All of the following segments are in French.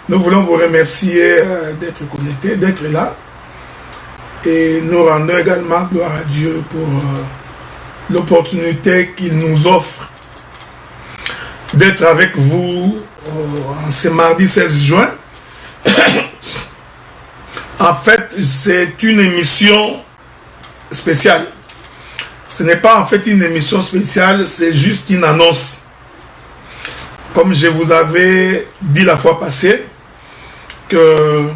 Nous voulons vous remercier d'être connectés, d'être là. Et nous rendons également gloire à Dieu pour l'opportunité qu'il nous offre d'être avec vous en ce mardi 16 juin. En fait, c'est une émission spéciale. Ce n'est pas en fait une émission spéciale, c'est juste une annonce. Comme je vous avais dit la fois passée, que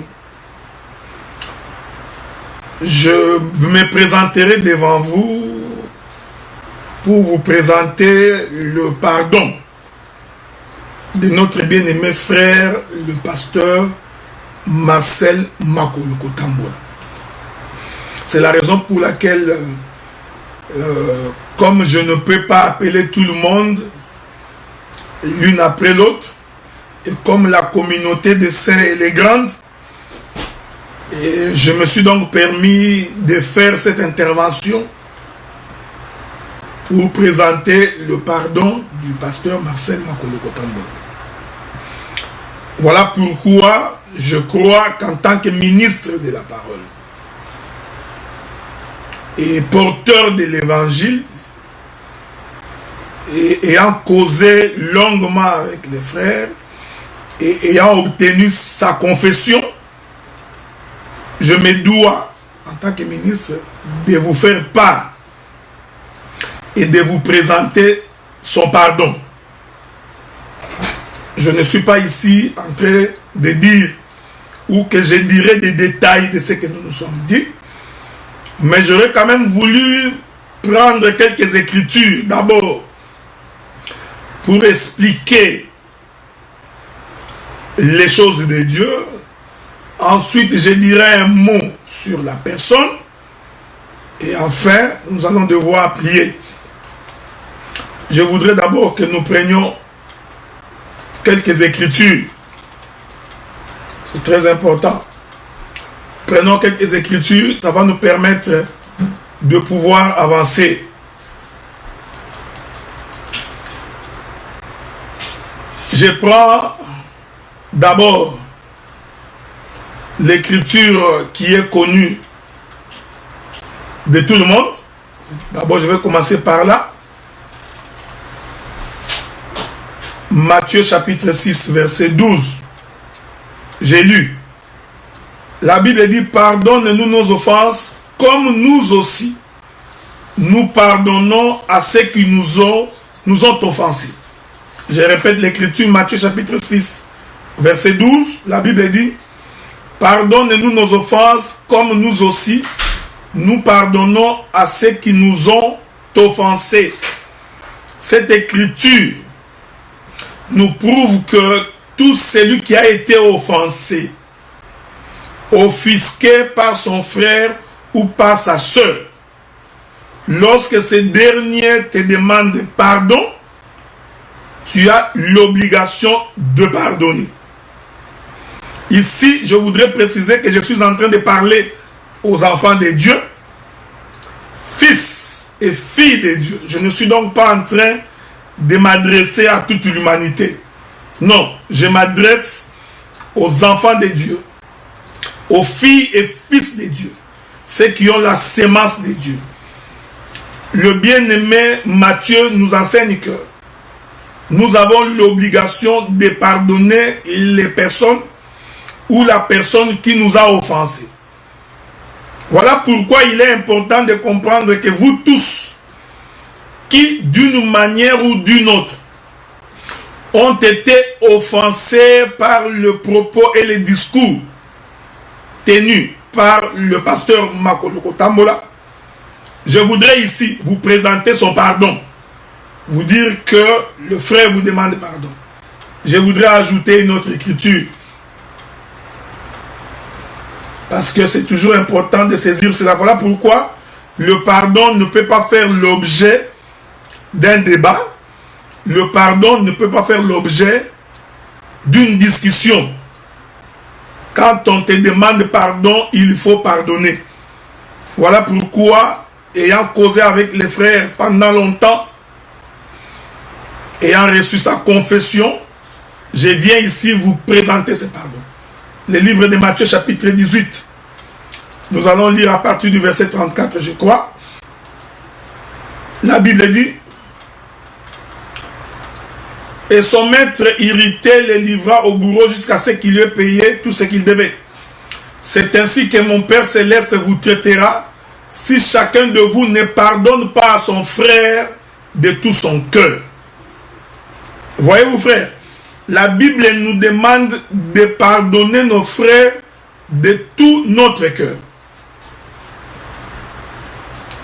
je me présenterai devant vous pour vous présenter le pardon de notre bien-aimé frère, le pasteur Marcel Makoloko Tambola. C'est la raison pour laquelle, comme je ne peux pas appeler tout le monde l'une après l'autre, et comme la communauté des saints elle est grande, et je me suis donc permis de faire cette intervention pour présenter le pardon du pasteur Marcel Makoloko Tambola. Voilà pourquoi je crois qu'en tant que ministre de la parole et porteur de l'évangile, et ayant causé longuement avec les frères et ayant obtenu sa confession, je me dois, en tant que ministre, de vous faire part et de vous présenter son pardon. Je ne suis pas ici en train de dire ou que je dirai des détails de ce que nous nous sommes dit, mais j'aurais quand même voulu prendre quelques écritures d'abord pour expliquer les choses de Dieu. Ensuite, je dirai un mot sur la personne. Et enfin, nous allons devoir prier. Je voudrais d'abord que nous prenions quelques écritures. C'est très important. Prenons quelques écritures, ça va nous permettre de pouvoir avancer. Je prends d'abord l'écriture qui est connue de tout le monde. D'abord, je vais commencer par là. Matthieu chapitre 6, verset 12. J'ai lu. La Bible dit, pardonne-nous nos offenses, comme nous aussi, nous pardonnons à ceux qui nous ont offensés. Je répète l'écriture, Matthieu chapitre 6, verset 12. La Bible dit, pardonne-nous nos offenses, comme nous aussi, nous pardonnons à ceux qui nous ont offensés. Cette écriture nous prouve que tout celui qui a été offensé, offusqué par son frère ou par sa sœur, lorsque ce dernier te demande pardon, tu as l'obligation de pardonner. Ici, je voudrais préciser que je suis en train de parler aux enfants de Dieu, fils et filles de Dieu. Je ne suis donc pas en train de m'adresser à toute l'humanité. Non, je m'adresse aux enfants de Dieu, aux filles et fils de Dieu, ceux qui ont la sémence de Dieu. Le bien-aimé Matthieu nous enseigne que nous avons l'obligation de pardonner les personnes ou la personne qui nous a offensés. Voilà pourquoi il est important de comprendre que vous tous, qui d'une manière ou d'une autre ont été offensés par le propos et les discours tenus par le pasteur Makoloko Tambola, je voudrais ici vous présenter son pardon, vous dire que le frère vous demande pardon. Je voudrais ajouter une autre écriture, parce que c'est toujours important de saisir cela. Voilà pourquoi le pardon ne peut pas faire l'objet d'un débat. Le pardon ne peut pas faire l'objet d'une discussion. Quand on te demande pardon, il faut pardonner. Voilà pourquoi, ayant causé avec les frères pendant longtemps, ayant reçu sa confession, je viens ici vous présenter ce pardon. le livre de Matthieu chapitre 18. Nous allons lire à partir du verset 34, je crois. La Bible dit: et son maître irrité le livra au bourreau jusqu'à ce qu'il lui ait payé tout ce qu'il devait. C'est ainsi que mon Père Céleste vous traitera si chacun de vous ne pardonne pas à son frère de tout son cœur. Voyez-vous, frères, la Bible nous demande de pardonner nos frères de tout notre cœur.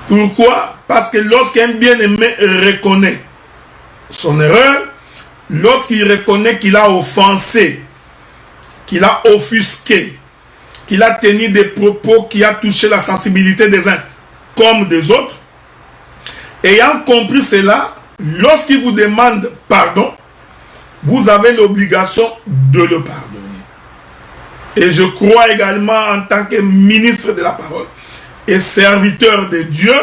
Pourquoi? Parce que lorsqu'un bien-aimé reconnaît son erreur, lorsqu'il reconnaît qu'il a offensé, qu'il a offusqué, qu'il a tenu des propos qui a touché la sensibilité des uns comme des autres, ayant compris cela, lorsqu'il vous demande pardon, vous avez l'obligation de le pardonner. Et je crois également, en tant que ministre de la parole et serviteur de Dieu,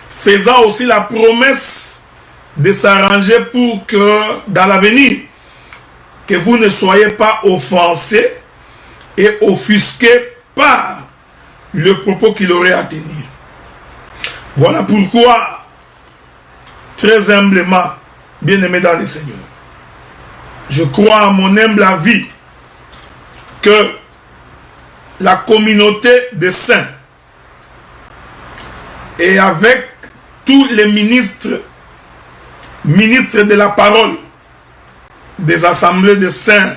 faisant aussi la promesse de s'arranger pour que dans l'avenir, que vous ne soyez pas offensés et offusqués par le propos qu'il aurait à tenir. Voilà pourquoi, très humblement, bien-aimé dans le Seigneur, je crois à mon humble avis que la communauté des saints et avec tous les ministres de la parole, des assemblées des saints,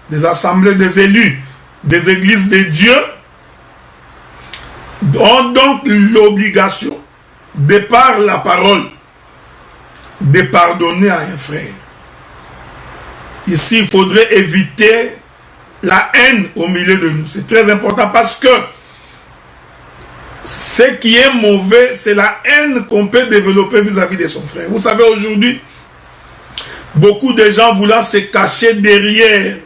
des assemblées des élus, des églises de Dieu, ont donc l'obligation, de par la parole, de pardonner à un frère. Ici, il faudrait éviter la haine au milieu de nous. C'est très important parce que ce qui est mauvais, c'est la haine qu'on peut développer vis-à-vis de son frère. Vous savez, aujourd'hui, beaucoup de gens voulant se cacher derrière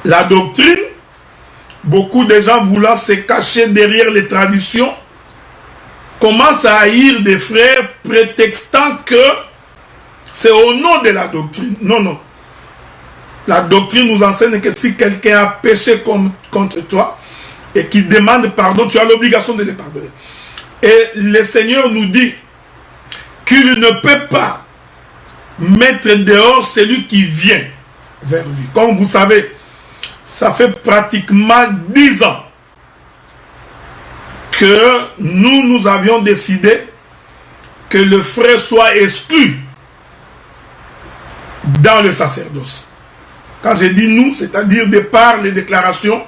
la doctrine, beaucoup de gens voulant se cacher derrière les traditions, commencent à haïr des frères prétextant que c'est au nom de la doctrine. Non, non. La doctrine nous enseigne que si quelqu'un a péché contre toi et qu'il demande pardon, tu as l'obligation de le pardonner. Et le Seigneur nous dit qu'il ne peut pas mettre dehors celui qui vient vers lui. Comme vous savez, ça fait pratiquement 10 ans que nous avions décidé que le frère soit exclu dans le sacerdoce. Quand je dis nous, c'est-à-dire de par les déclarations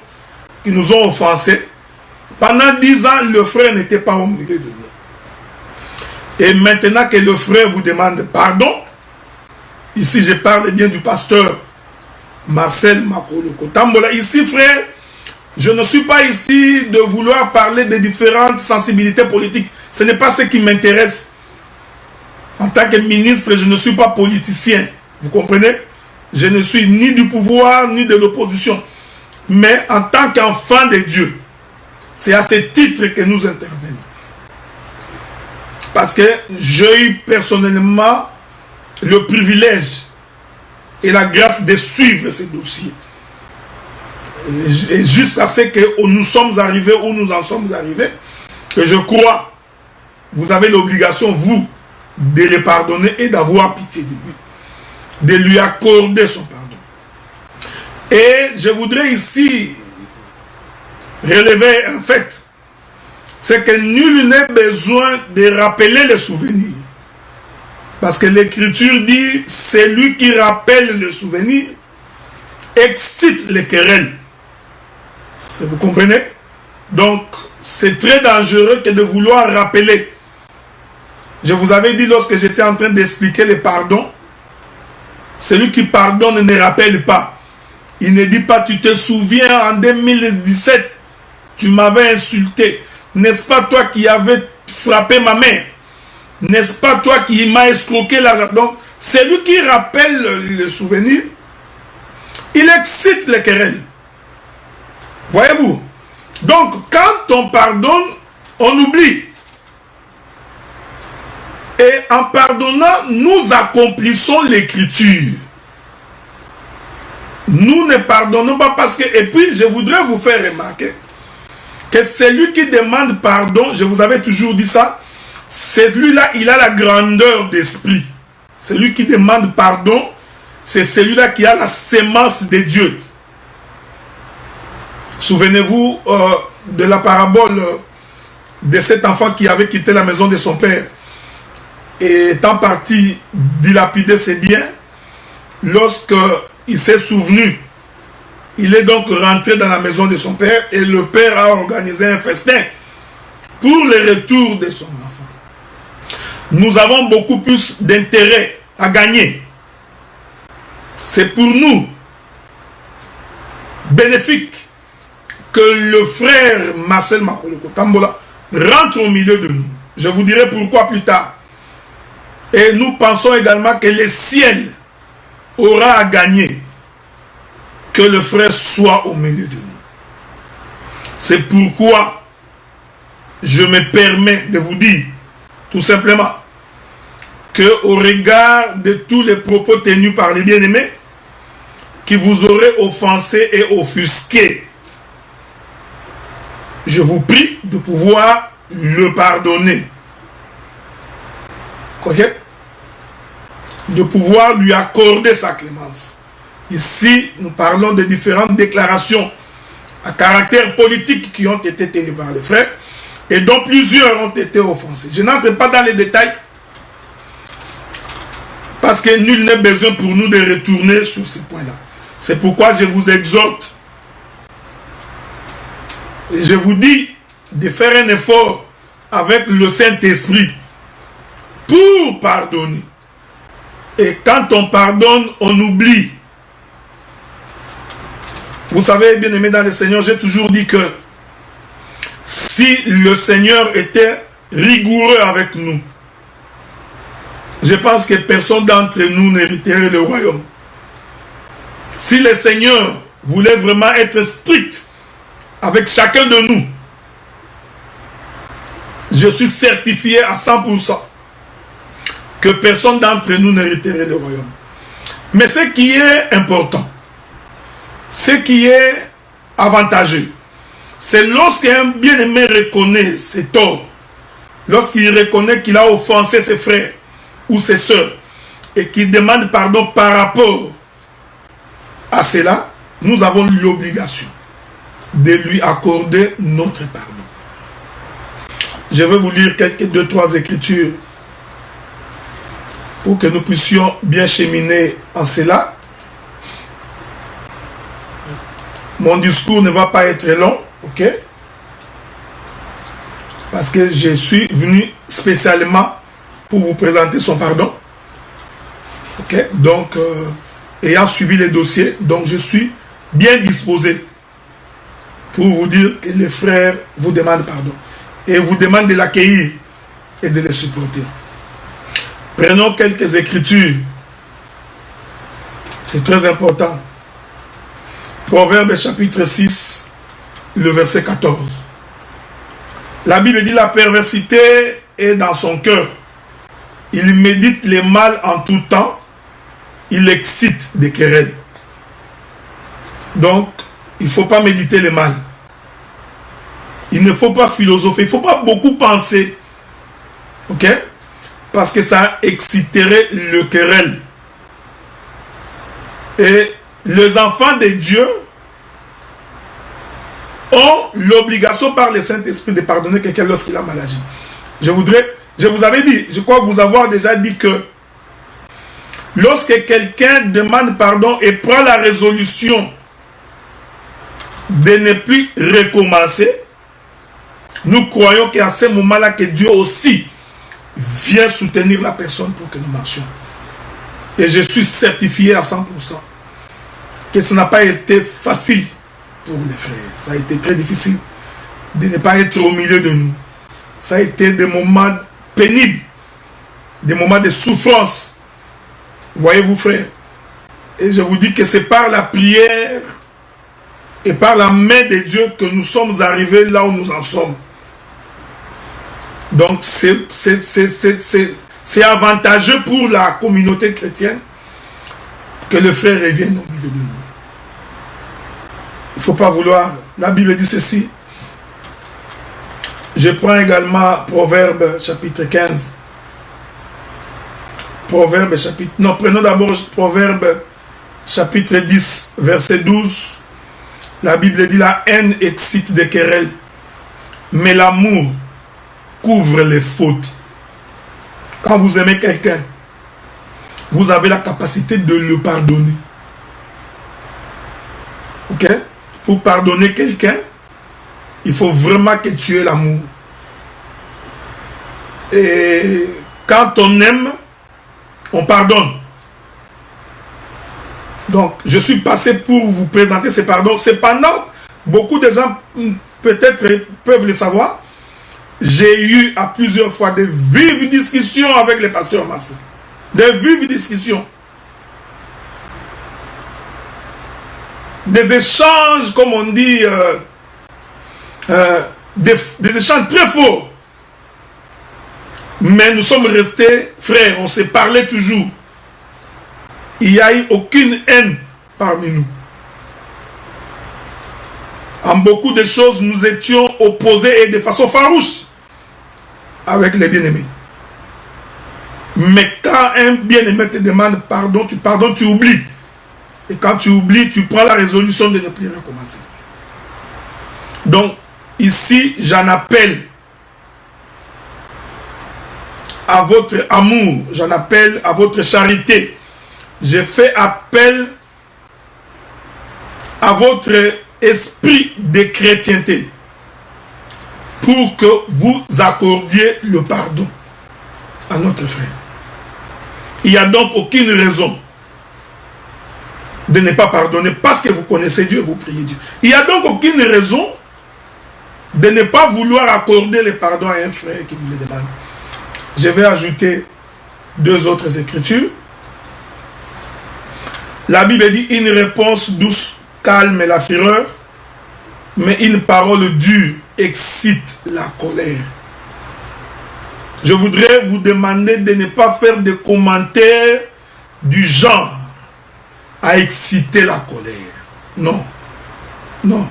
qui nous ont offensés, pendant 10 ans, le frère n'était pas au milieu de nous. Et maintenant que le frère vous demande pardon, ici je parle bien du pasteur Marcel Makoloko Tambola. Ici, frère, je ne suis pas ici de vouloir parler des différentes sensibilités politiques. Ce n'est pas ce qui m'intéresse. En tant que ministre, je ne suis pas politicien. Vous comprenez? Je ne suis ni du pouvoir, ni de l'opposition. Mais en tant qu'enfant de Dieu, c'est à ce titre que nous intervenons. Parce que j'ai eu personnellement le privilège et la grâce de suivre ces dossiers. Et jusqu'à ce que nous sommes arrivés où nous en sommes arrivés, que je crois, vous avez l'obligation, vous, de le pardonner et d'avoir pitié de lui, de lui accorder son pardon. Et je voudrais ici relever un fait, c'est que nul n'a besoin de rappeler les souvenirs. Parce que l'Écriture dit, celui qui rappelle le souvenir excite les querelles. Vous comprenez? Donc, c'est très dangereux que de vouloir rappeler. Je vous avais dit lorsque j'étais en train d'expliquer le pardon, celui qui pardonne ne rappelle pas. Il ne dit pas, tu te souviens en 2017, tu m'avais insulté. N'est-ce pas toi qui avais frappé ma mère? N'est-ce pas toi qui m'as escroqué l'argent? Donc, celui qui rappelle le souvenir, il excite les querelles. Voyez-vous? Donc, quand on pardonne, on oublie. Et en pardonnant, nous accomplissons l'écriture. Nous ne pardonnons pas parce que... Et puis, je voudrais vous faire remarquer que celui qui demande pardon, je vous avais toujours dit ça, celui-là, il a la grandeur d'esprit. Celui qui demande pardon, c'est celui-là qui a la sémence de Dieu. Souvenez-vous de la parabole de cet enfant qui avait quitté la maison de son père et étant parti dilapider ses biens. Lorsqu'il s'est souvenu, il est donc rentré dans la maison de son père et le père a organisé un festin pour le retour de son enfant. Nous avons beaucoup plus d'intérêt à gagner. C'est pour nous bénéfique que le frère Marcel Makoloko Tambola rentre au milieu de nous. Je vous dirai pourquoi plus tard. Et nous pensons également que le ciel aura à gagner que le frère soit au milieu de nous. C'est pourquoi je me permets de vous dire tout simplement que au regard de tous les propos tenus par les bien-aimés qui vous auraient offensé et offusqué, je vous prie de pouvoir le pardonner. Ok? De pouvoir lui accorder sa clémence. Ici, nous parlons de différentes déclarations à caractère politique qui ont été tenues par les frères et dont plusieurs ont été offensés. Je n'entre pas dans les détails parce que nul n'est besoin pour nous de retourner sur ce point-là. C'est pourquoi je vous exhorte et je vous dis de faire un effort avec le Saint-Esprit pour pardonner. Et quand on pardonne, on oublie. Vous savez, bien aimé dans le Seigneur, j'ai toujours dit que si le Seigneur était rigoureux avec nous, je pense que personne d'entre nous n'hériterait le royaume. Si le Seigneur voulait vraiment être strict avec chacun de nous, je suis certifié à 100% que personne d'entre nous n'hériterait le royaume. Mais ce qui est important, ce qui est avantageux, c'est lorsqu'un bien-aimé reconnaît ses torts, lorsqu'il reconnaît qu'il a offensé ses frères ou ses sœurs et qu'il demande pardon par rapport à cela, nous avons l'obligation de lui accorder notre pardon. Je vais vous lire deux, trois écritures pour que nous puissions bien cheminer en cela. Mon discours ne va pas être long, ok? Parce que je suis venu spécialement pour vous présenter son pardon. Ok? Donc, ayant suivi les dossiers, donc je suis bien disposé pour vous dire que les frères vous demandent pardon. Et vous demandent de l'accueillir et de les supporter. Prenons quelques écritures. C'est très important. Proverbe chapitre 6, le verset 14. La Bible dit: la perversité est dans son cœur. Il médite le mal en tout temps. Il excite des querelles. Donc, il ne faut pas méditer le mal. Il ne faut pas philosopher. Il ne faut pas beaucoup penser. Ok? Parce que ça exciterait le querelle. Et les enfants de Dieu ont l'obligation par le Saint-Esprit de pardonner quelqu'un lorsqu'il a mal agi. Je vous avais dit, je crois vous avoir déjà dit que lorsque quelqu'un demande pardon et prend la résolution de ne plus recommencer, nous croyons qu'à ce moment-là que Dieu aussi vient soutenir la personne pour que nous marchions. Et je suis certifié à 100% que ce n'a pas été facile pour les frères. Ça a été très difficile de ne pas être au milieu de nous. Ça a été des moments pénibles, des moments de souffrance. Voyez-vous, frères. Et je vous dis que c'est par la prière et par la main de Dieu que nous sommes arrivés là où nous en sommes. Donc c'est avantageux pour la communauté chrétienne que le frère revienne au milieu de nous. ne faut pas vouloir. La Bible dit ceci. Je prends également Proverbe chapitre 15. Proverbe chapitre... Non, prenons d'abord Proverbe chapitre 10, verset 12. La Bible dit la haine excite des querelles, mais l'amour couvre les fautes. Quand vous aimez quelqu'un, vous avez la capacité de le pardonner. Ok? Pour pardonner quelqu'un, il faut vraiment que tu aies l'amour. Et quand on aime, on pardonne. Donc, je suis passé pour vous présenter ces pardons. Cependant, beaucoup de gens peut-être peuvent le savoir. J'ai eu à plusieurs fois de vives discussions avec les pasteurs Massa. Des vives discussions. Des échanges, comme on dit, des échanges très forts. Mais nous sommes restés frères, on s'est parlé toujours. Il n'y a eu aucune haine parmi nous. En beaucoup de choses, nous étions opposés et de façon farouche avec les bien-aimés. Mais quand un bien-aimé te demande pardon, tu oublies. Et quand tu oublies, tu prends la résolution de ne plus recommencer. Donc, ici, j'en appelle à votre amour, j'en appelle à votre charité. Je fais appel à votre esprit de chrétienté pour que vous accordiez le pardon à notre frère. Il n'y a donc aucune raison de ne pas pardonner parce que vous connaissez Dieu et vous priez Dieu. Il n'y a donc aucune raison de ne pas vouloir accorder le pardon à un frère qui vous le demande. Je vais ajouter deux autres écritures. La Bible dit une réponse douce calme la fureur, mais une parole dure excite la colère. Je voudrais vous demander de ne pas faire de commentaires du genre à exciter la colère. Non. Non.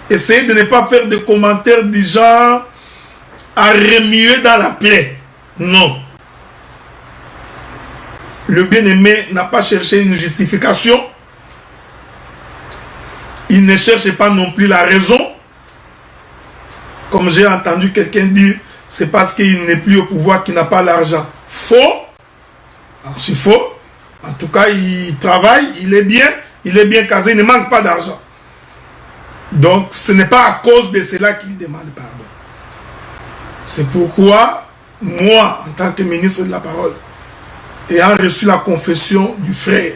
Essayez de ne pas faire de commentaires du genre à remuer dans la plaie. Non. Le bien-aimé n'a pas cherché une justification. Il ne cherche pas non plus la raison. Comme j'ai entendu quelqu'un dire, c'est parce qu'il n'est plus au pouvoir qu'il n'a pas l'argent. Faux. C'est faux. En tout cas, il travaille, il est bien casé, il ne manque pas d'argent. Donc, ce n'est pas à cause de cela qu'il demande pardon. C'est pourquoi, moi, en tant que ministre de la parole, ayant reçu la confession du frère,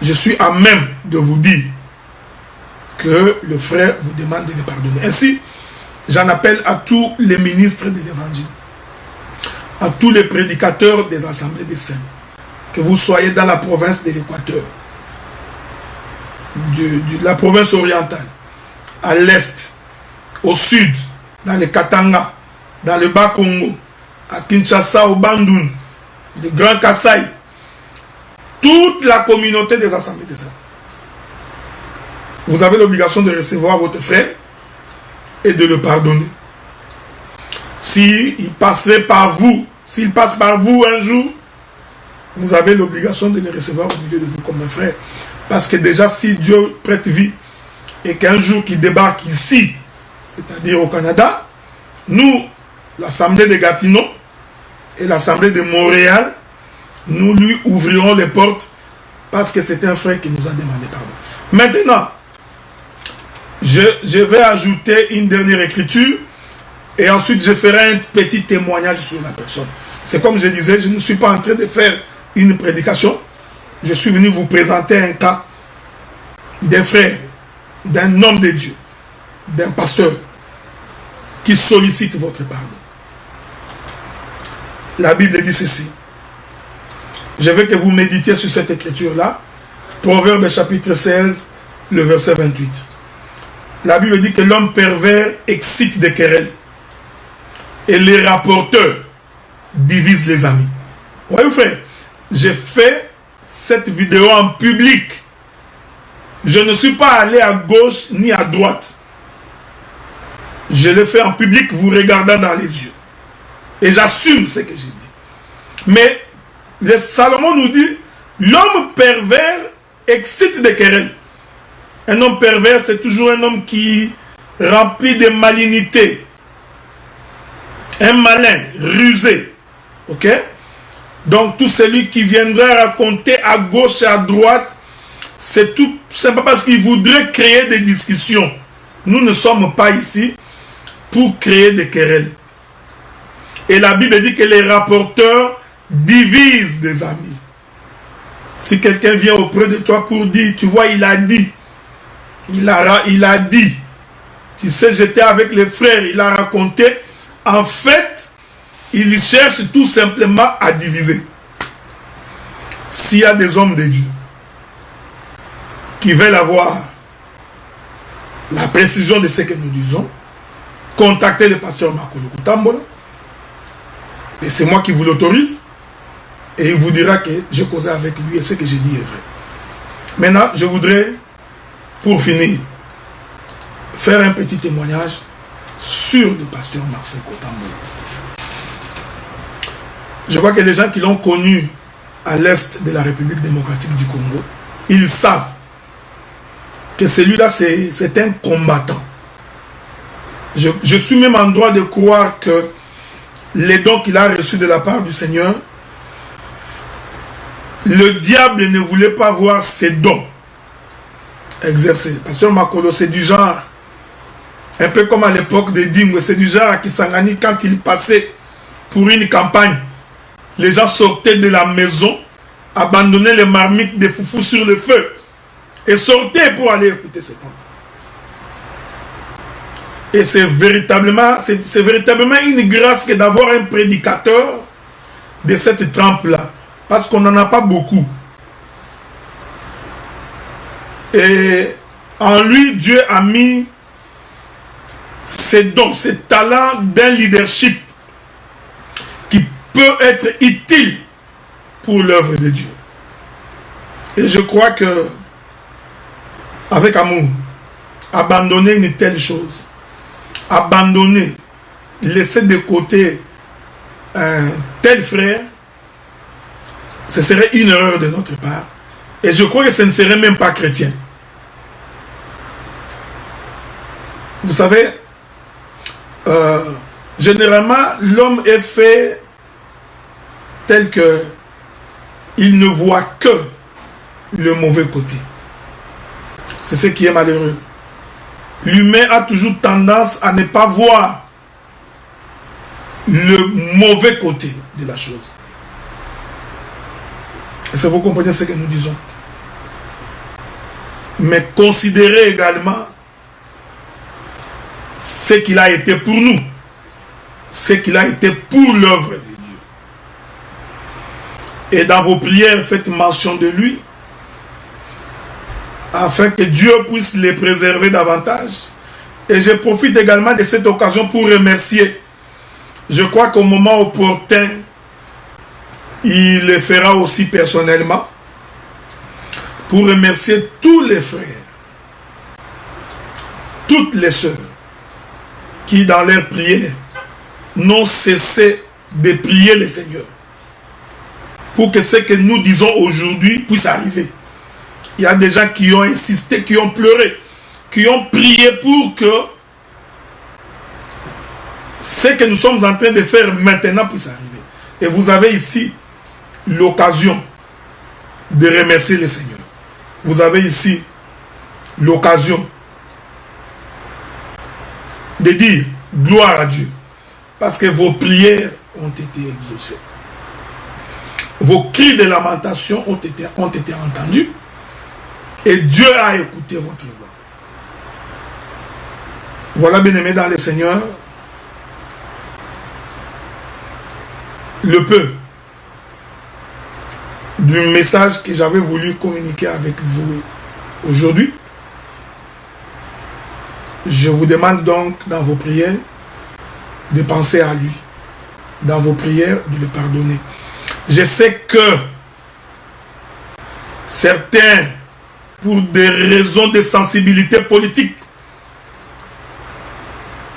je suis à même de vous dire que le frère vous demande de le pardonner. Ainsi, j'en appelle à tous les ministres de l'évangile, à tous les prédicateurs des assemblées des saints, que vous soyez dans la province de l'Équateur, de la province orientale, à l'est, au sud, dans le Katanga, dans le Bas-Congo, à Kinshasa, au Bandung, le Grand Kasaï, toute la communauté des assemblées des saints. Vous avez l'obligation de recevoir votre frère et de le pardonner. S'il passerait par vous, s'il passe par vous un jour, vous avez l'obligation de le recevoir au milieu de vous comme un frère. Parce que déjà, si Dieu prête vie et qu'un jour qu'il débarque ici, c'est-à-dire au Canada, nous, l'Assemblée de Gatineau et l'Assemblée de Montréal, nous lui ouvrirons les portes parce que c'est un frère qui nous a demandé pardon. Maintenant, je vais ajouter une dernière écriture et ensuite je ferai un petit témoignage sur la personne. C'est comme je disais, je ne suis pas en train de faire une prédication. Je suis venu vous présenter un cas d'un frère, d'un homme de Dieu, d'un pasteur qui sollicite votre pardon. La Bible dit ceci. Je veux que vous méditiez sur cette écriture-là. Proverbe chapitre 16, le verset 28. La Bible dit que l'homme pervers excite des querelles et les rapporteurs divisent les amis. Oui, frère, j'ai fait cette vidéo en public Je ne suis pas allé à gauche ni à droite. Je l'ai fait en public, vous regardant dans les yeux. Et j'assume ce que j'ai dit. Mais le Salomon nous dit, l'homme pervers excite des querelles. Un homme pervers, c'est toujours un homme qui remplit de malignité. Un malin, rusé. Ok? Donc tout celui qui viendra raconter à gauche et à droite, c'est pas parce qu'il voudrait créer des discussions. Nous ne sommes pas ici pour créer des querelles. Et la Bible dit que les rapporteurs divisent des amis. Si quelqu'un vient auprès de toi pour dire, tu vois, il a dit, il a dit, tu sais, j'étais avec les frères, il a raconté, en fait, il cherche tout simplement à diviser. S'il y a des hommes de Dieu qui veulent avoir la précision de ce que nous disons, contactez le pasteur Makolo Kutambola, et c'est moi qui vous l'autorise, et il vous dira que j'ai causé avec lui et ce que j'ai dit est vrai. Maintenant, je voudrais, pour finir, faire un petit témoignage sur le pasteur Marcel Kutambola. Je vois que les gens qui l'ont connu à l'est de la République démocratique du Congo, ils savent que celui-là, c'est un combattant. Je suis même en droit de croire que les dons qu'il a reçus de la part du Seigneur, le diable ne voulait pas voir ces dons exercés. Pasteur Makolo, c'est du genre, un peu comme à l'époque de Dingwe, c'est du genre à Kisangani, quand il passait pour une campagne, les gens sortaient de la maison, abandonnaient les marmites de foufou sur le feu et sortaient pour aller écouter cet homme. Et c'est véritablement une grâce que d'avoir un prédicateur de cette trempe-là. Parce qu'on n'en a pas beaucoup. Et en lui, Dieu a mis ses dons, ses talents d'un leadership qui peut être utile pour l'œuvre de Dieu. Et je crois que, avec amour, abandonner une telle chose, abandonner, laisser de côté un tel frère, ce serait une erreur de notre part. Et je crois que ce ne serait même pas chrétien. Vous savez, généralement, l'homme est fait tel que il ne voit que le mauvais côté. C'est ce qui est malheureux. L'humain a toujours tendance à ne pas voir le mauvais côté de la chose. Est-ce que vous comprenez ce que nous disons? Mais considérez également ce qu'il a été pour nous, ce qu'il a été pour l'œuvre de Dieu. Et dans vos prières, faites mention de lui, afin que Dieu puisse les préserver davantage. Et je profite également de cette occasion pour remercier. Je crois qu'au moment opportun, il le fera aussi personnellement, pour remercier tous les frères, toutes les sœurs, qui dans leurs prières n'ont cessé de prier le Seigneur, pour que ce que nous disons aujourd'hui puisse arriver. Il y a des gens qui ont insisté, qui ont pleuré, qui ont prié pour que ce que nous sommes en train de faire maintenant puisse arriver. Et vous avez ici l'occasion de remercier le Seigneur. Vous avez ici l'occasion de dire gloire à Dieu, parce que vos prières ont été exaucées. Vos cris de lamentation ont été entendus. Et Dieu a écouté votre voix. Voilà, bien-aimés dans le Seigneur, le peu du message que j'avais voulu communiquer avec vous aujourd'hui. Je vous demande donc dans vos prières de penser à lui, dans vos prières de le pardonner. Je sais que certains pour des raisons de sensibilité politique,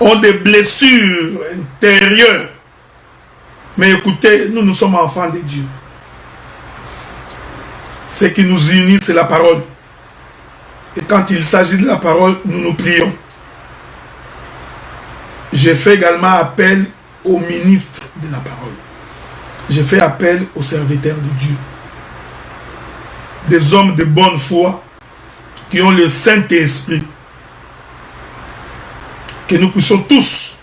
ont des blessures intérieures. Mais écoutez, nous sommes enfants de Dieu. Ce qui nous unit, c'est la parole. Et quand il s'agit de la parole, nous nous plions. J'ai fait également appel aux ministres de la parole. J'ai fait appel aux serviteurs de Dieu. Des hommes de bonne foi qui ont le Saint-Esprit. Que nous puissions tous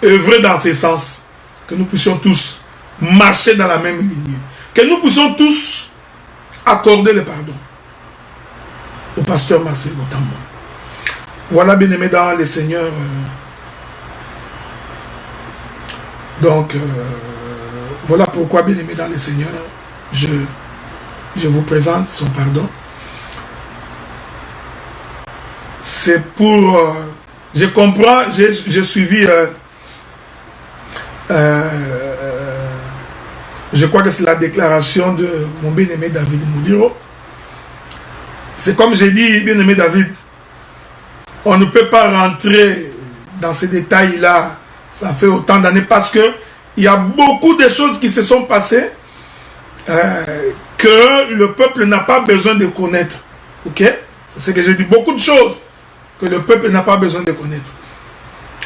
œuvrer dans ce sens. Que nous puissions tous marcher dans la même ligne. Que nous puissions tous accorder le pardon au pasteur Marcel Otamba. Voilà, bien-aimés dans le Seigneur. Donc, voilà pourquoi, bien-aimés dans le Seigneur, je vous présente son pardon. C'est pour... je comprends, j'ai suivi... je crois que c'est la déclaration de mon bien-aimé David Mouliro. C'est comme j'ai dit, bien-aimé David, on ne peut pas rentrer dans ces détails-là. Ça fait autant d'années parce que il y a beaucoup de choses qui se sont passées que le peuple n'a pas besoin de connaître. Ok? C'est ce que j'ai dit. Beaucoup de choses que le peuple n'a pas besoin de connaître.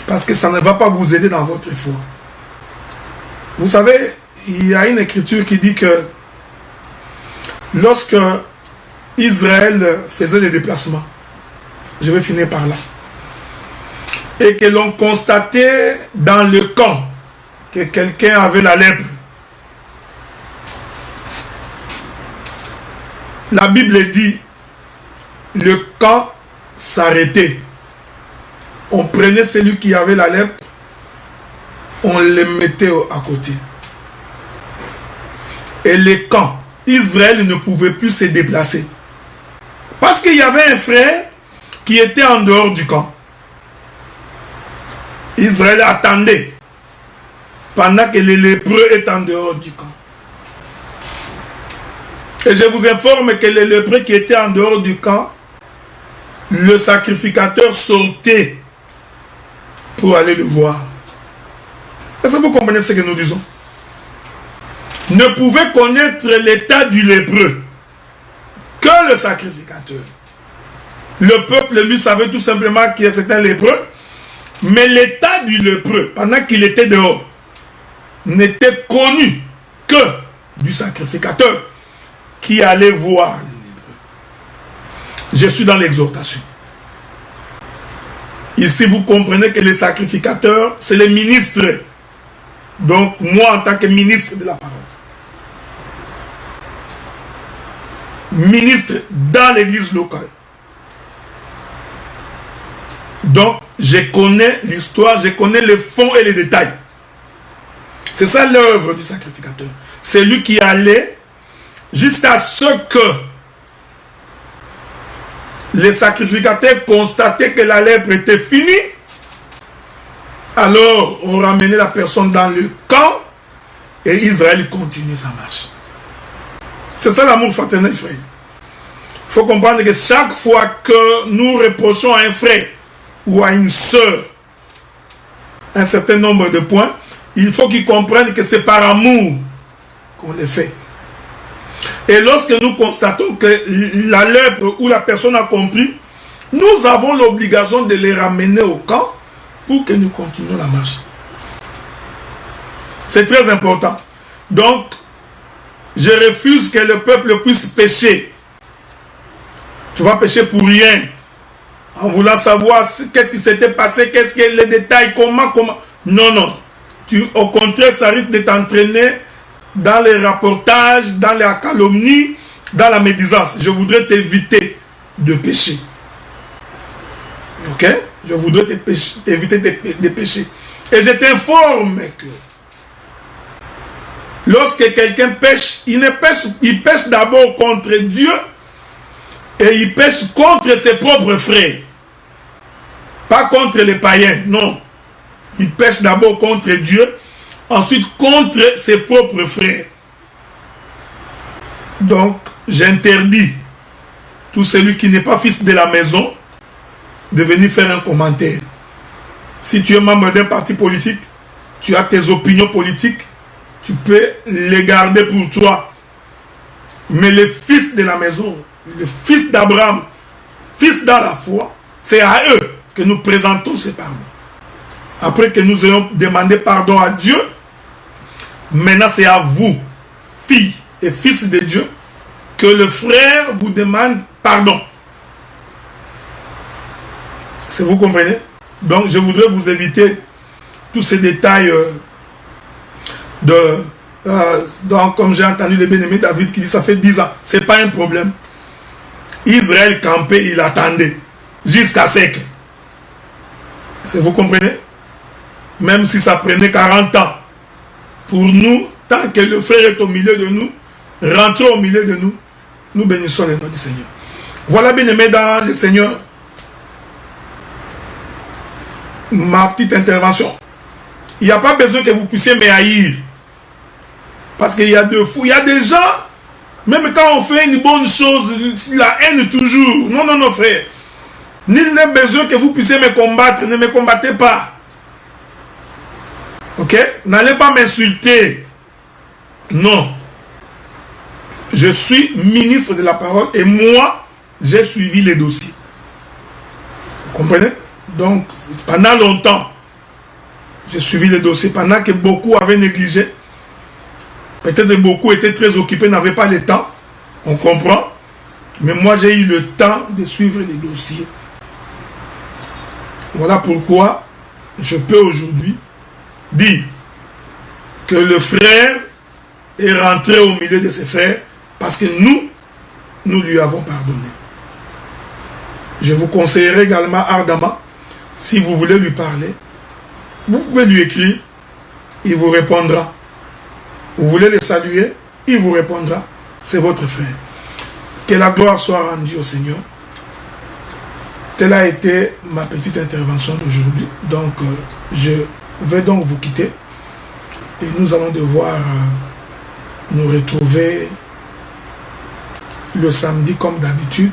Parce que ça ne va pas vous aider dans votre foi. Vous savez, il y a une écriture qui dit que lorsque Israël faisait des déplacements, je vais finir par là, et que l'on constatait dans le camp que quelqu'un avait la lèpre, la Bible dit, le camp s'arrêtait. On prenait celui qui avait la lèpre, on le mettait à côté. Et le camp, Israël ne pouvait plus se déplacer. Parce qu'il y avait un frère qui était en dehors du camp. Israël attendait pendant que les lépreux étaient en dehors du camp. Et je vous informe que les lépreux qui étaient en dehors du camp, le sacrificateur sortait pour aller le voir. Est-ce que vous comprenez ce que nous disons? Ne pouvait connaître l'état du lépreux que le sacrificateur. Le peuple, lui, savait tout simplement que c'était un lépreux, mais l'état du lépreux, pendant qu'il était dehors, n'était connu que du sacrificateur qui allait voir les lépreux. Je suis dans l'exhortation. Ici, vous comprenez que les sacrificateurs, c'est les ministres. Donc, moi, en tant que ministre de la parole, ministre dans l'église locale. Donc, je connais l'histoire, je connais le fond et les détails. C'est ça l'œuvre du sacrificateur. C'est lui qui allait jusqu'à ce que les sacrificateurs constataient que la lèpre était finie. Alors, on ramenait la personne dans le camp et Israël continuait sa marche. C'est ça l'amour fraternel, frère. Il faut comprendre que chaque fois que nous reprochons à un frère ou à une sœur un certain nombre de points, il faut qu'ils comprennent que c'est par amour qu'on les fait. Et lorsque nous constatons que la lèpre ou la personne a compris, nous avons l'obligation de les ramener au camp pour que nous continuions la marche. C'est très important. Donc, je refuse que le peuple puisse pécher. Tu vas pécher pour rien. En voulant savoir qu'est-ce qui s'était passé, qu'est-ce que les détails, comment. Non, non. Au contraire, ça risque de t'entraîner dans les rapportages, dans la calomnie, dans la médisance. Je voudrais t'éviter de pécher. Ok? Je voudrais t'éviter de pécher. Et je t'informe que lorsque quelqu'un pêche, il pêche d'abord contre Dieu et il pêche contre ses propres frères. Pas contre les païens, non. Il pêche d'abord contre Dieu, ensuite contre ses propres frères. Donc, j'interdis tout celui qui n'est pas fils de la maison de venir faire un commentaire. Si tu es membre d'un parti politique, tu as tes opinions politiques, tu peux les garder pour toi. Mais les fils de la maison, le fils d'Abraham, fils dans la foi, c'est à eux que nous présentons ces pardons. Après que nous ayons demandé pardon à Dieu, maintenant c'est à vous, filles et fils de Dieu, que le frère vous demande pardon. Si vous comprenez? Donc je voudrais vous éviter tous ces détails donc comme j'ai entendu le bien-aimé David qui dit ça fait 10 ans. C'est pas un problème. Israël campait, il attendait jusqu'à ce que. Si vous comprenez? Même si ça prenait 40 ans. Pour nous, tant que le frère est au milieu de nous, rentrons au milieu de nous, nous bénissons le nom du Seigneur. Voilà, bien-aimé dans le Seigneur, ma petite intervention. Il n'y a pas besoin que vous puissiez me haïr. Parce qu'il y a deux fous. Il y a des gens, même quand on fait une bonne chose, la haine toujours. Non, non, non, frère. Nul n'est besoin que vous puissiez me combattre. Ne me combattez pas. Ok? N'allez pas m'insulter. Non. Je suis ministre de la parole et moi, j'ai suivi les dossiers. Vous comprenez? Donc, pendant longtemps, j'ai suivi les dossiers. Pendant que beaucoup avaient négligé, peut-être beaucoup étaient très occupés, n'avaient pas le temps. On comprend. Mais moi, j'ai eu le temps de suivre les dossiers. Voilà pourquoi je peux aujourd'hui dire que le frère est rentré au milieu de ses frères parce que nous lui avons pardonné. Je vous conseillerais également ardemment, si vous voulez lui parler, vous pouvez lui écrire, il vous répondra. Vous voulez le saluer, il vous répondra. C'est votre frère. Que la gloire soit rendue au Seigneur. Telle a été ma petite intervention d'aujourd'hui. Donc, je vais donc vous quitter. Et nous allons devoir nous retrouver le samedi comme d'habitude